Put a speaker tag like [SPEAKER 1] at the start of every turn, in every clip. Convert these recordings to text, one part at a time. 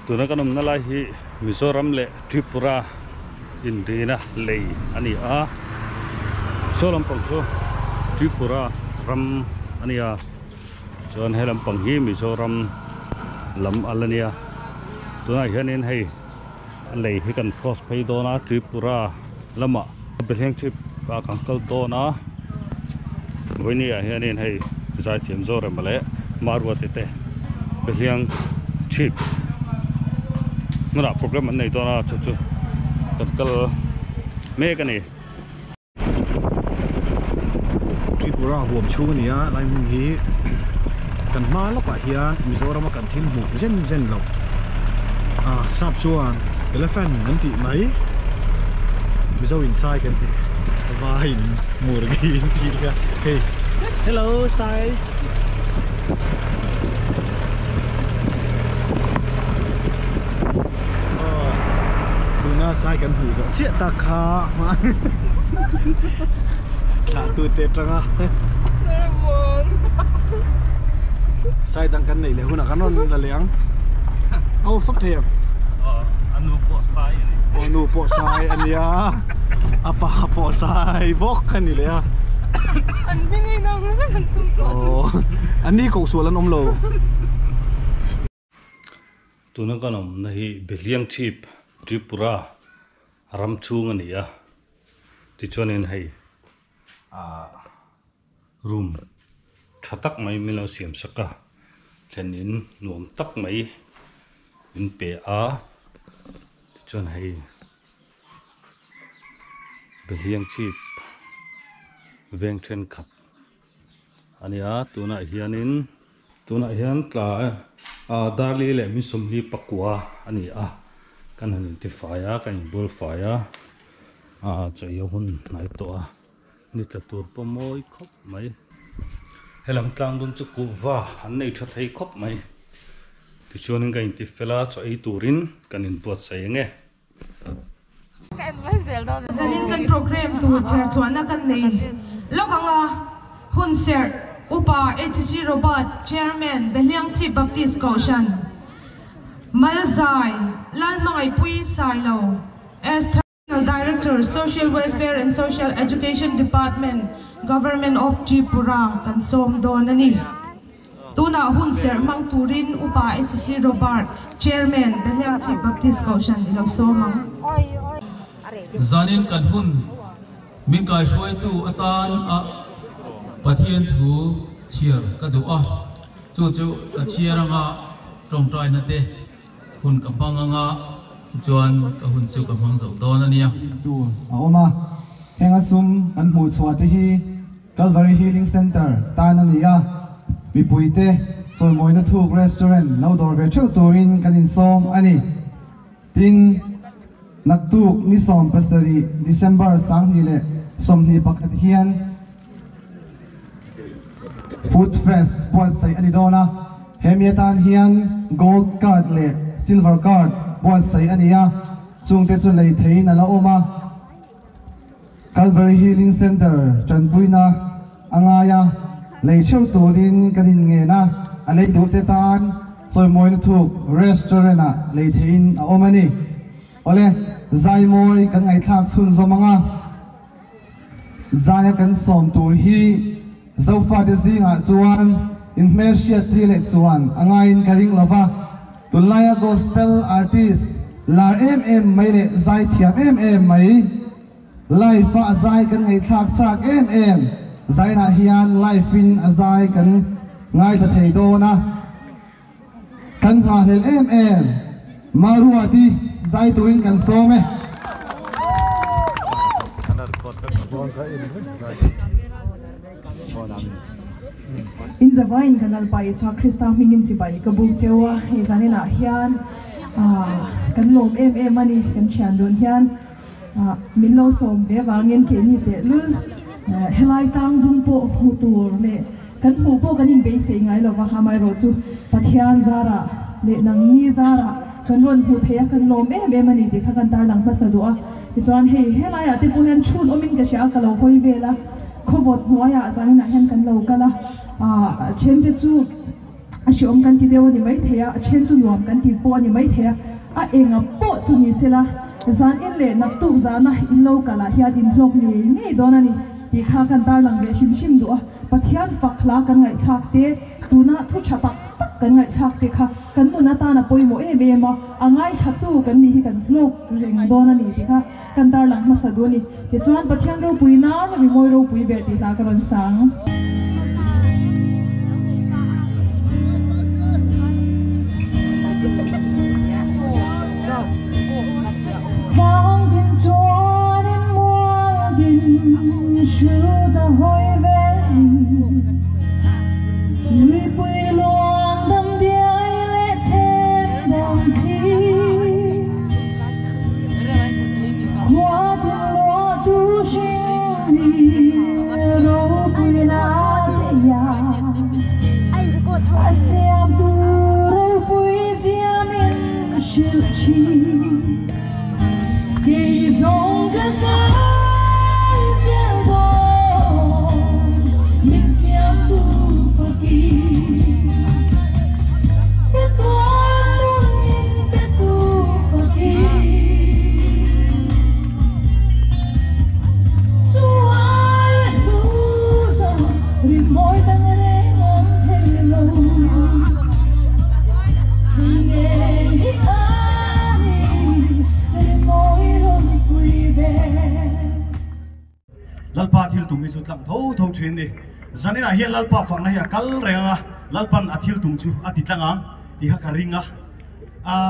[SPEAKER 1] tuna kanum na lai hi Mizoram le Tripura Indina lei ani a solam pangso Tripura ram ani a chuan helam pang hi Mizoram lam alania tuna hianin hei lei hi kan cross phei dona Tripura lama Behliangchhip ka kangkal dona voini a hianin hei Zaithiam Zorem-a le Maruati te Behliangchhip muna program an nei dona chu kangkal me ka ni
[SPEAKER 2] Tripura huam chu nia lai mun hi kan ma lo ka hian Mizoram kan thim mu zen lo sap chuan elephant nan ti mai Mizo inside kan ti vain murgi ti ka hey hello sai tuna sai kan hu zo chia ta kha ma la tu te tranga sai tang kan nei le huna kanon la leang au sop them
[SPEAKER 1] anu po sai ni
[SPEAKER 2] anu po sai ania apa po sai bok kan ni le
[SPEAKER 3] an bingai nang kan chung ko
[SPEAKER 2] ani ko sualan om lo
[SPEAKER 1] tuna kanom na hi Behliangchhip Tripura ram chung ani a ti chonin hei room thatak mai milo siam saka thlenin nuam tak mai in pe a chon hei Behliangchhip veng then khat ania tuna hian tla darli le mi somli pakwa ani a kan han ti faya kan bol faya chayo hun nai to a ni ta tur pomoi khop mai helam tlang dun chu ku wa an nei tha thei khop mai ti chuanin kan ti fela cho ei turin kan in buat sai nge
[SPEAKER 4] zanin kan program tu chuana kan nei lokanga hunser upa HC Robert chairman Behliangchhip Baptist Kaushan Malzai hmanpui Silo as Director Social Welfare and Social Education Department Government of Tripura kan som donani tuna hunser mang turin upa HC Robert chairman Behliangchhip Baptist Kaushan ilo somang
[SPEAKER 5] zanin kan hun min kai shoi tu atan a pathian thu chiar ka du a chu chiaranga trong trai na te hun ka panganga chuan ka hun chu ka mang zo don ania
[SPEAKER 6] tu oma henga sum kan mu chhuate hi Calvary Healing Center tan ania mi puite soi moina thuk restaurant no dor ve theu turin kan in som ani tin naktuk ni som pasari December sang ni le somni pakhat hian food fest buat sai ani dona hemiatan hian gold card le silver card buat sai ania chungte chu lei thein ala oma Calvary Healing Center chanpuina angaya lei cheu turin kanin nge na alei du te tan choi moin thuk restaurant a lei thein a omani ole zai moi kan ngai thak chun zomanga zaya kan som tur hi zofa de zinga chuan in mercia tile chuan angain karing lova tulaya gospel artist lar maile Zaithiam mai life a zai kan ngai thak chak zaina hian life in azai kan ngai tha thei dona kan nga hel Maruati zai tuin kan some
[SPEAKER 4] in zavain kanal pai cha Krista mingin chi pai ka buk chewa he janina hian kan lom ani kan chian don hian min lo som ve wangin ke ni te lul helai tang dun po hutur le kan hu po kan in be che ngai lo wa ha mai ro chu pathian zara le nang ni zara kan ron hu theya kan lom ani te kha kan tar lang pa sa do a chuan he helai ate pu hen chun omin ka sha ka lo hoi vela khovot noya janina hen kan lo kala chen te chu a siom kan ti dewa ni mai thea a chen chu nuam kan ti po ni mai thea a enga po chu ni sela zan in le nak tu zana in lo kala hian in hlok ni dona ni ti kha kan tar lang ve shim du a pathian fakla kan ngai thak te tuna thu chata kan ngai thak te kha kan nu na ta na poimo e ma angai thatu kan ni hi kan hlok reng dona ni ti kha kan tar lang ma sadu ni ti chuan pathian ro pui na ri moi ro pui be ti ta karon sang
[SPEAKER 2] lalpa thil tum isu tlang tho thin ni zanina hian lalpa fakna hi kal renga lalpan athil tum chu atitlanga ti ha karinga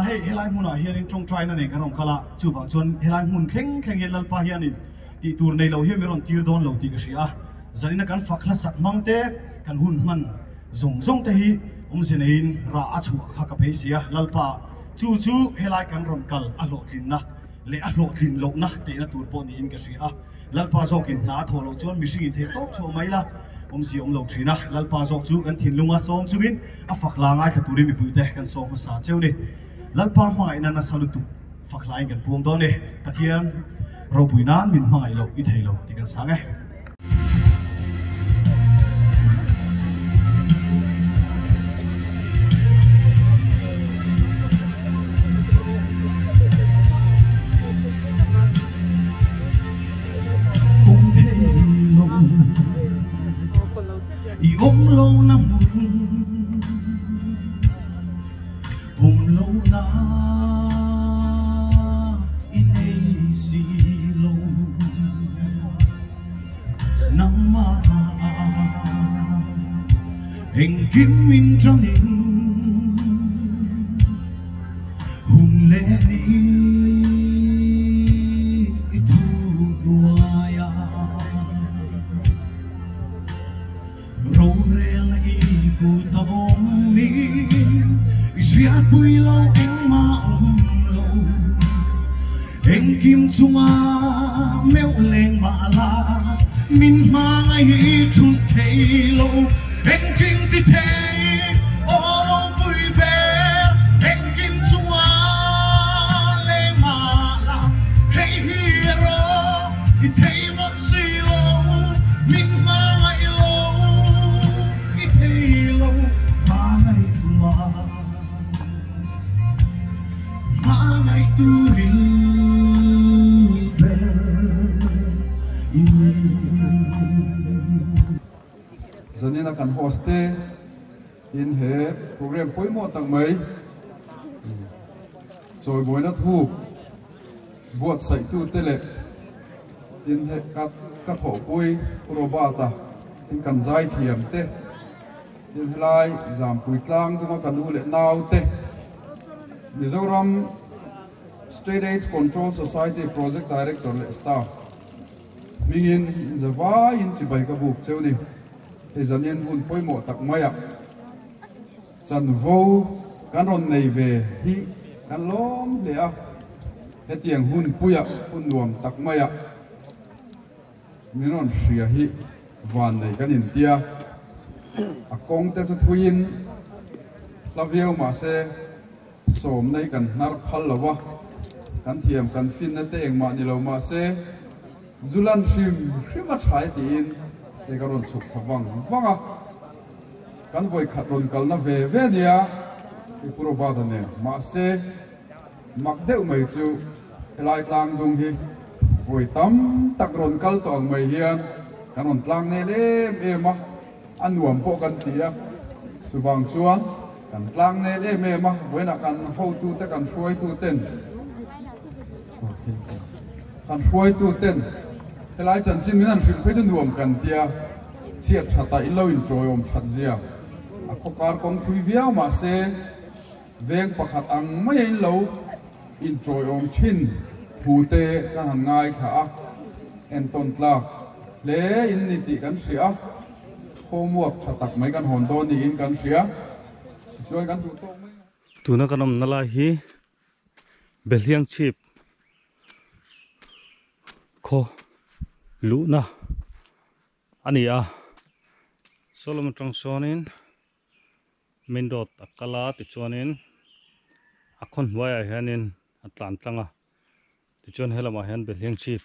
[SPEAKER 2] hei helai mun a hian in tong try na ne karong kala chu wa chon helai mun thleng thleng lalpa hian in ti tur nei lo hi meron tir don lo ti ka sia zanina kan fakla sak mangte kan hun man zong te hi sinein ra achu kha ka pe sia lalpa chu helai kan ron kal a lo thin na le a lo thin lo na te na tur po ni in ka sia lalpa zok in na tholo chon mi sing the tok chu mai la si lo thina lalpa zok chu kan thin lunga som chu in a fakla ngai tha turi mi puite kan som sa cheu ni lalpa mai na salutu faklai kan puang do ni pathian ro puinan min mai lo i thei lo ti kan sang e
[SPEAKER 7] ôm lâu năm ôm lâu na in ai si lâu Nan-a hình kim minh trong đình hùng lệ đi thu đuaya râu reng y cụ ta bom mi riat bui lâu anh ma lâu anh kim chunga mèo lên mà la min ma ngay chun thấy lâu anh kim ti thấy ô lâu bui bé anh kim chunga lên mà la hey hero ti thấy một gì lâu min ma ngay lâu ti thấy lâu ma ngay tu rin
[SPEAKER 6] zanina kan hoste in he program poimo tak mai choi boina thu buat sai tu tele in he ka tho pui robata in kan Zaithiam te in helai zam pui tlang tu kan u le nau te Mizoram State AIDS Control Society Project Director le staff mingin zawa in chibai ka buk cheu ni e zanin hun poimo tak maya chan vo kan ron nei ve hi kan lom le a hetiang hun puya hun nuam tak maya minon ria hi van nei kan in tia a kong te chu thuin laviau ma se som nei kan nar khal lawa kan thiam kan fin na te eng ma ni lo ma se zulan shim a thai ti in te karon chuk thawang wanga
[SPEAKER 8] kan voi khat ron kal na ve ve nia i puro ba da ne ma se mak deuh mai chu helai tlang dung hi voi tam tak ron kal to ang mai hian kan ron tlang ne le em a anuam po kan tia chu bang chuan kan tlang ne le em a voina kan ho tu te kan hruai tu ten kan hruai tu ten helai chan chin min an hrin phei tu nuam kan tia chiat thata in lo in troi om that zia a khokar kong thui viau ma se veng pakhat ang mai in lo in troi om thin hu te ka han ngai tha a en ton tla le in ni ti kan sia homework thatak mai kan hon do ni in kan sia chuan kan tu to mai
[SPEAKER 1] tuna kanom nala hi Behliangchhip kho luna ani a Solomon tang sonin main dot akala ti chuanin akhon huaya hianin atlan tlanga ti chuan helama hian Behliangchhip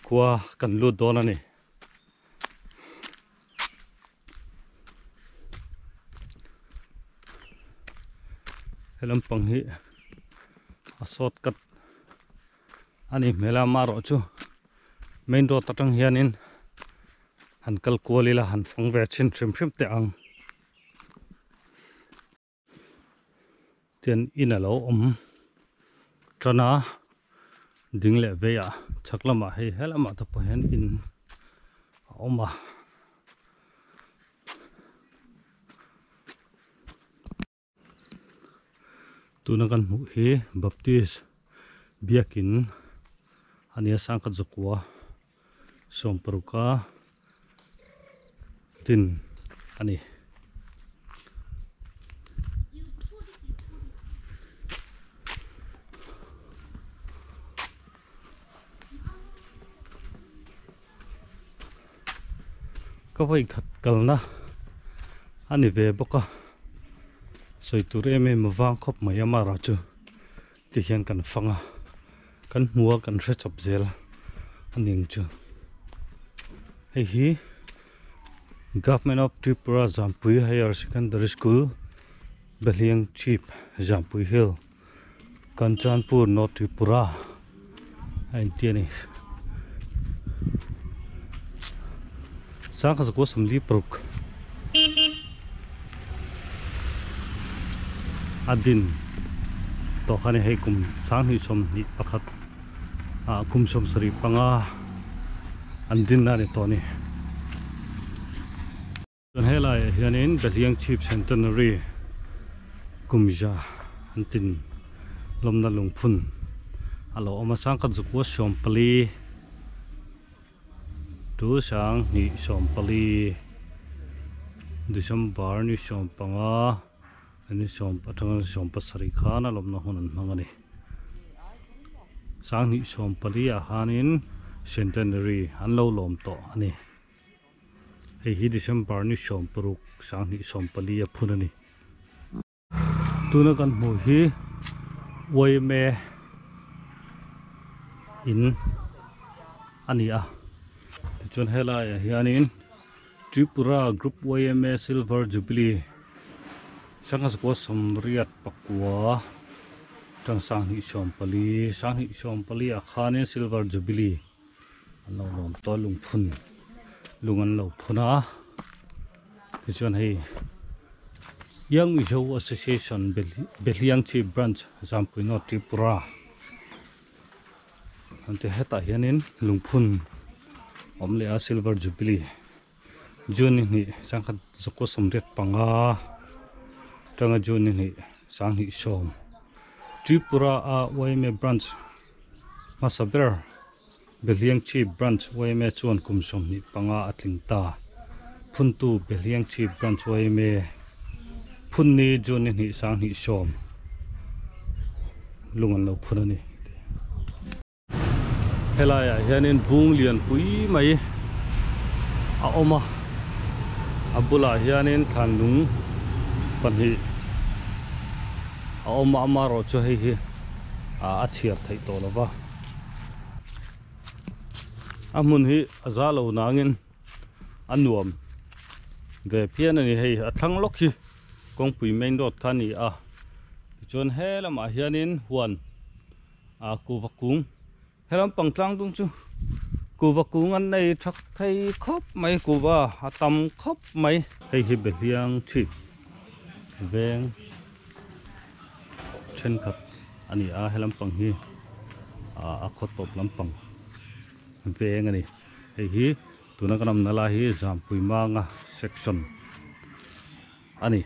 [SPEAKER 1] kwa kan lu don ani helam pang hi asot kat ani mela maro chu main road tatang hianin han kal kualila han fangve chin trim te ang tian inalo trana dingle veya chaklama hei helama ta pohen in oma tunakan mu hi baptist biakin ania sangkat zakwa somperuka tin ani kawai khat kalna ani ve boka soitur eme mawang khop mayama ra chu ti hian kan fanga kan hmuwa kan hre chop zel aning chu hei hi Government of Tripura Zampui Higher Secondary School Behliangchhip Zampui Hill Kanchanpur North Tripura ain tiani sang khazko samli pruk adin to khane hei kum sang hi som ni pakhat kum som sari panga andin na ni toni don helai hianin Behliangchhip centenary kumja antin lomna lungphun alo oma sang khat zukwa sompali tu sang ni sompali December ni sompanga ani som patang som pasari khana lomna honan mangani sang ni sompali a hanin centenary anlo lom to ani hei hi December ni somparuk sang ni sompali a phunani tuna kan mu hi oime in ani a chon hela hianin Tripura group oime silver jubilee sangas ko somriat pakwa tang sang hi sompali a khanin silver jubilee anlo lom to lungphun lungan lo phuna tichon hei Young Mizo Association Behliangchhip branch Zampui North Tripura ante heta hianin lungphun omle a silver jubilee June ni sangkhat zoko somret panga tanga June ni sang hi som Tripura a oime branch masaber Behliangchhip branch oime chuan kumsom ni panga atlingta phuntu Behliangchhip branch oime phunni June ni sang hi som lungan lo phunani helaya hianin bung lian pui mai a oma abula hianin thanlung panhi a oma amaro chu hei hi a thiar thei to lova amun hi azalo nangin anuam về phía này hay thăng lốc khi công pui main road khan ni a chuan he lama hianin huan ku vakung helam pangtlang tung chu ku vakung an nei thak thei khop mai ku wa atam khop mai hei hi Behliangchhip veng chen khap ani a helam pang hi a khot top lampang veng ani hei hi tuna kanam nala hi zampui manga section ani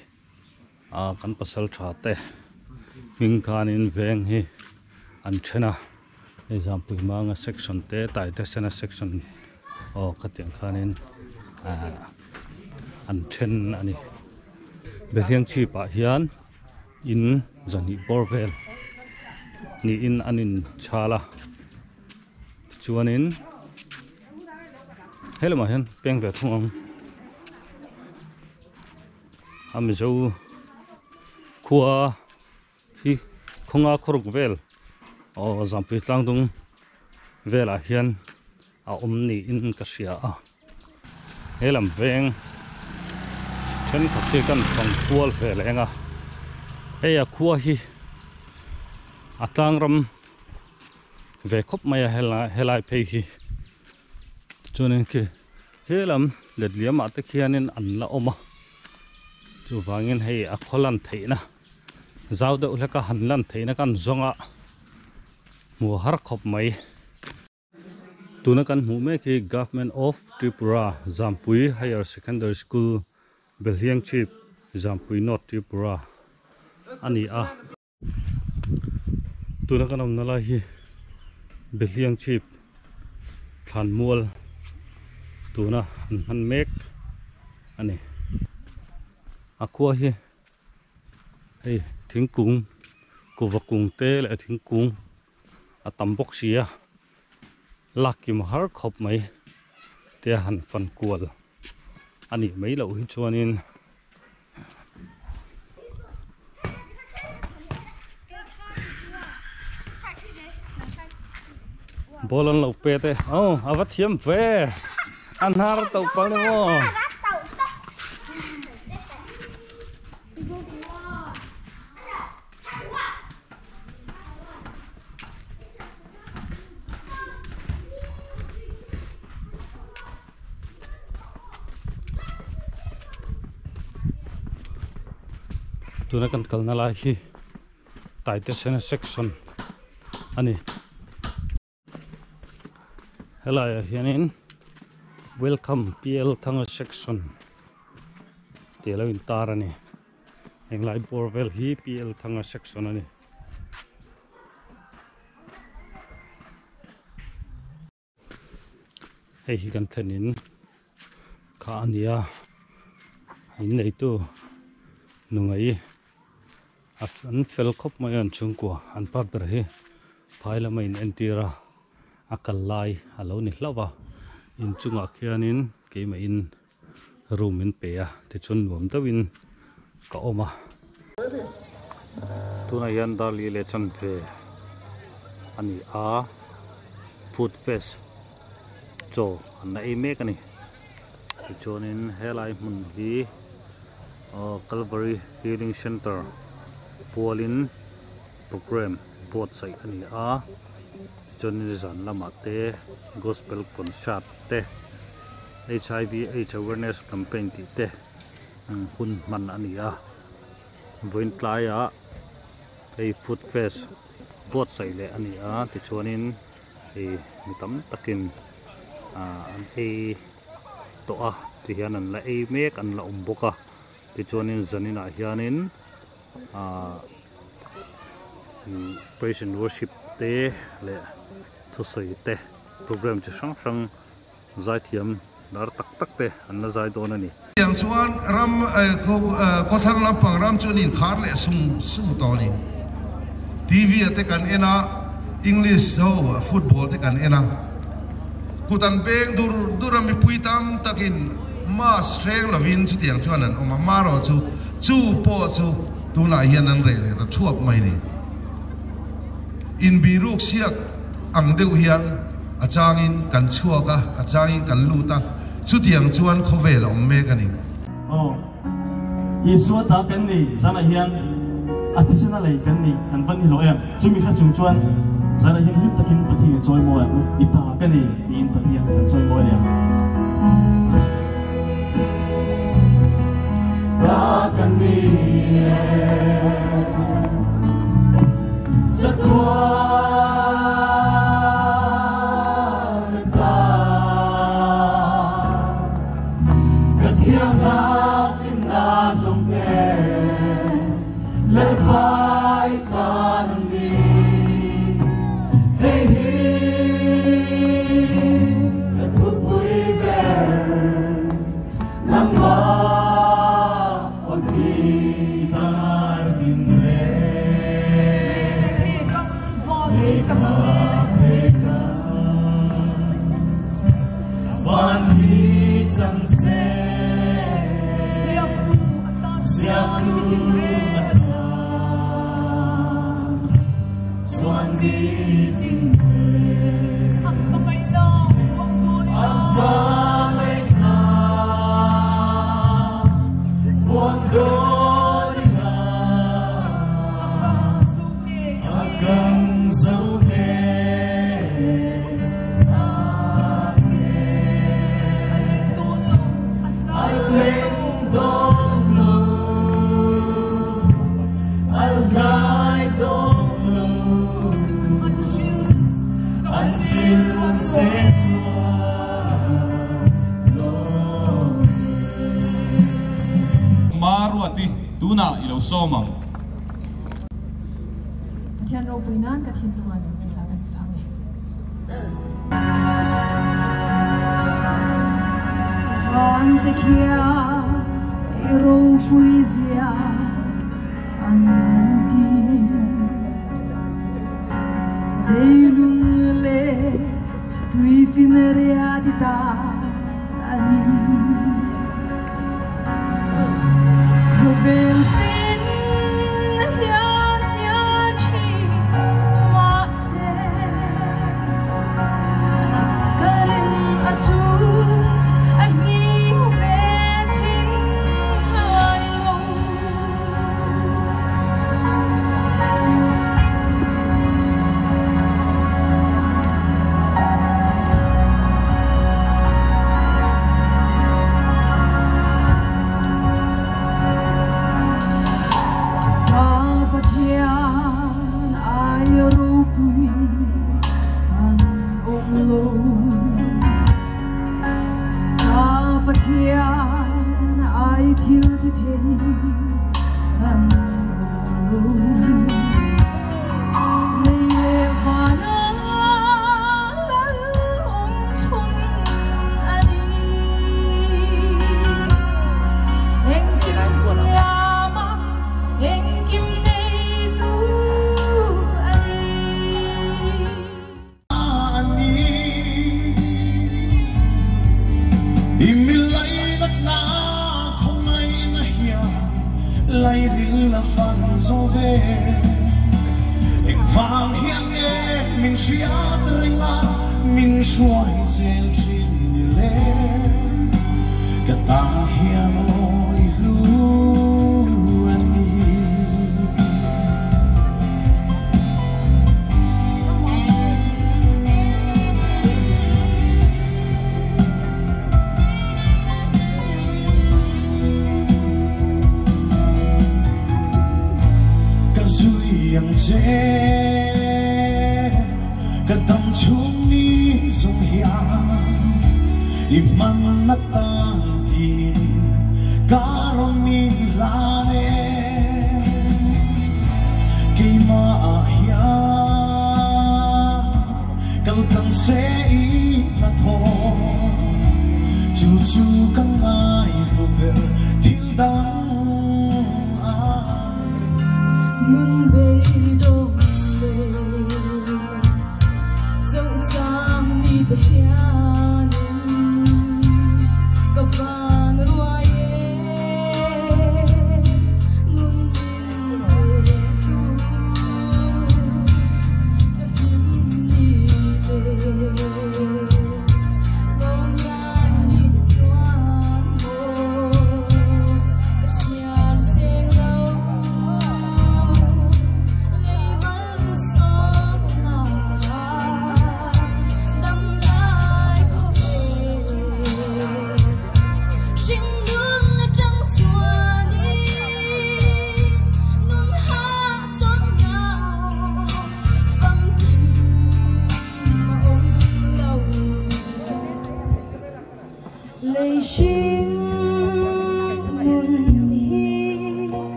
[SPEAKER 1] kan pasal thate ming khanin veng hi an thena zampui manga section te tai te sena section katiang khanin an then ani Behliangchhip a hian in zani borvel ni in anin chala chuanin hello hian peng ve thung am zo khua hi khonga khoruk vel zampui tlang tung vela hian a ni in ka sia a helam veng chen khati kan pang pual vel enga eya khua hi atlang ram ve khop maya helai phei hi chuanin ki helam ledliam ate khianin an la oma chu wangin hei a kholan theina zau de ulaka hanlan theina kan zonga mu har khop mai tuna kan mu me ki Government of Tripura Zampui Higher Secondary School Behliangchhip Zampui North Tripura ani a tuna kanam nala hi Behliangchhip than mual tuna han mek ani akua hi hei thingkung kuvakung te le thingkung atam bok sia lakim har khop mai te han fan kual ani mai lo hin chuanin bolan lo pe te Zaithiam ve an har tau pang mo tuna kan kalna lai hi taite sena section ani hello hianin welcome PL thanga section telo in tarani englai borvel hi PL thanga section ani hei hi kan thenin kha ania in nei tu nungai an fel khop mai an chungkwa an pa ber hi phaila main entira akalai alo ni hlawa in chunga khianin ke mai in room in pe a te chun nuam dawin ka oma tuna yan dali le chan ve ani a food fest cho na e me kani chonin helai mun hi Calvary Healing Center Polin program pot sai ani a chonin zan lama te gospel concert te HIV AIDS awareness campaign ti te hun man ani a voin tlaya ei food fest pot sai le ani a ti chonin ei mitam takin an ei to a ti hian an la ei mek an la umboka ti chonin zanina hianin praise and worship te le thusai te program chi sang sang Zaithiam dar tak tak te an la zai don ani
[SPEAKER 9] yang chuan ram ko thang lampang ram chunin khar le sum to ni TV te kan ena English football te kan ena kutan beng duram mi puitam takin ma streng lovin chu tiang chuan an oma maro chu po chu tuna hian an re le ta thuap mai ni in biruk siak ang deuh hian achangin kan chuaka achangin kan luta chu tiang chuan khovel om me kani
[SPEAKER 10] Isu ta kan ni sana hian artisanal lei kan ni kan van hi lo em chumi kha chung chuan sana hian hil takin pathi choi mo ita kan ni in pathian kan choi mo em ta kan ni satwa
[SPEAKER 11] Maruati tuna ilo somang.
[SPEAKER 4] Thian ro puinan ka thin lunga ni bilangan sami. Van te kia ro pui jia anti Beilung le tui fineria di ta ani Bel fin yan yan chi ma se karin atu ai ni ve chin ai lo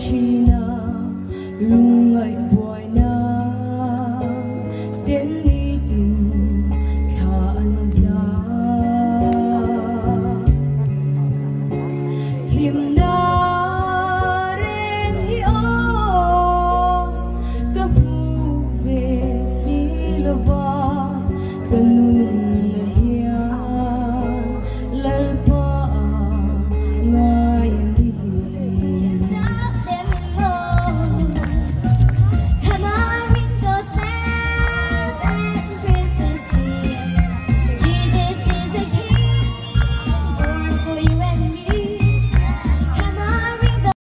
[SPEAKER 3] china lung ai boy na đến đi tin khan za him na ren hi o ka hu ve silva kanun hiya lalpa ngai ni come on ring those bells and Christmas Eve Jesus is the King born for you and me come on ring those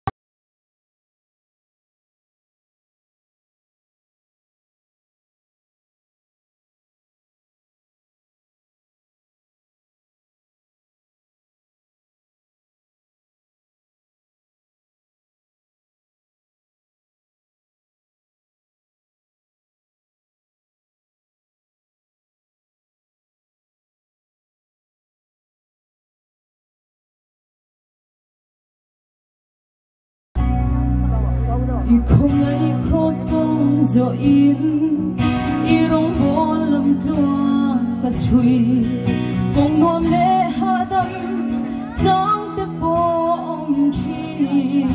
[SPEAKER 3] I không ai cross con zo in I rong bon lam tua ka chui kong nom le ha dam chang te po om chi